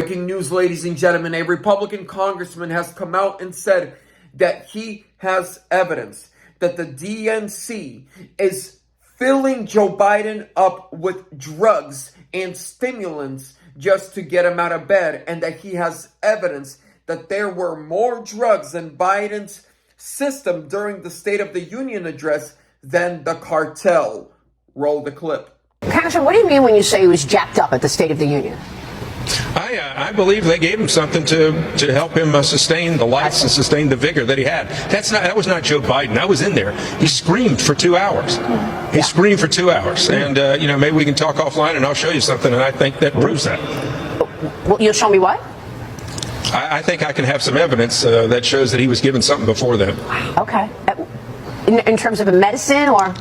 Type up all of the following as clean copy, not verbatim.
Breaking news, ladies and gentlemen, a Republican congressman has come out and said that he has evidence that the DNC is filling Joe Biden up with drugs and stimulants just to get him out of bed, and that he has evidence that there were more drugs in Biden's system during the State of the Union address than the cartel. Roll the clip. Congressman, what do you mean when you say he was jacked up at the State of the Union? I believe they gave him something to help him sustain the lights and sustain the vigor that he had. That was not Joe Biden. I was in there. He screamed for 2 hours. He screamed for 2 hours. And, maybe we can talk offline and I'll show you something. And I think that proves that. Well, you'll show me what? I think I can have some evidence that shows that he was given something before then. Okay. In terms of a medicine or?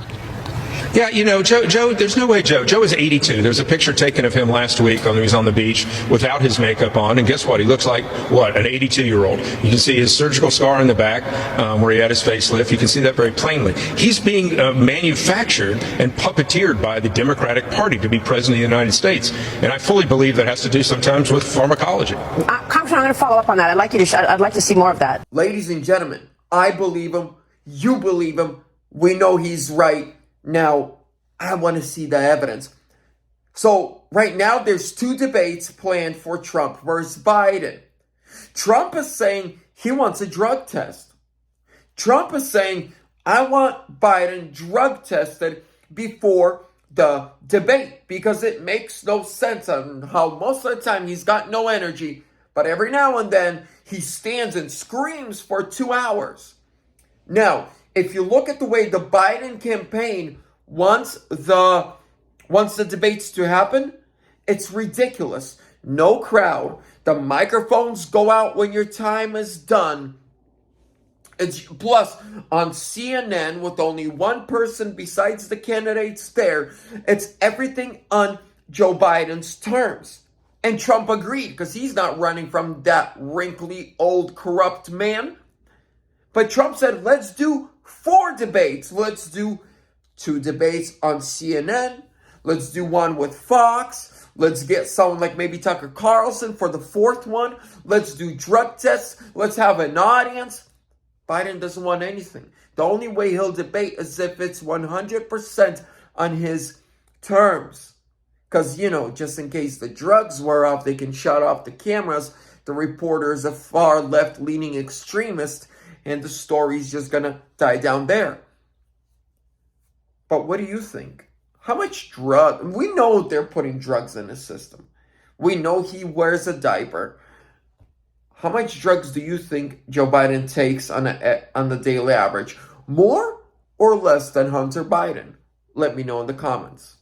Yeah, Joe, there's no way Joe is 82. There's a picture taken of him last week when he was on the beach without his makeup on. And guess what? He looks like, an 82-year-old. You can see his surgical scar in the back where he had his facelift. You can see that very plainly. He's being manufactured and puppeteered by the Democratic Party to be president of the United States. And I fully believe that has to do sometimes with pharmacology. Congressman, I'm going to follow up on that. I'd like to see more of that. Ladies and gentlemen, I believe him. You believe him. We know he's right. Now, I want to see the evidence. So, right now, there's 2 debates planned for Trump versus Biden. Trump is saying he wants a drug test. Trump is saying, I want Biden drug tested before the debate because it makes no sense on how most of the time he's got no energy, but every now and then he stands and screams for 2 hours. Now, if you look at the way the Biden campaign wants the debates to happen, it's ridiculous. No crowd. The microphones go out when your time is done. Plus, on CNN, with only one person besides the candidates there, it's everything on Joe Biden's terms. And Trump agreed because he's not running from that wrinkly, old, corrupt man. But Trump said, let's do 4 debates. Let's do 2 debates on CNN. Let's do 1 with Fox. Let's get someone like maybe Tucker Carlson for the 4th one. Let's do drug tests. Let's have an audience. Biden doesn't want anything. The only way he'll debate is if it's 100% on his terms. Because, just in case the drugs wear off, they can shut off the cameras. The reporter is a far left-leaning extremist, and the story's just going to die down there. But what do you think? How much drug? We know they're putting drugs in his system. We know he wears a diaper. How much drugs do you think Joe Biden takes on the daily average? More or less than Hunter Biden? Let me know in the comments.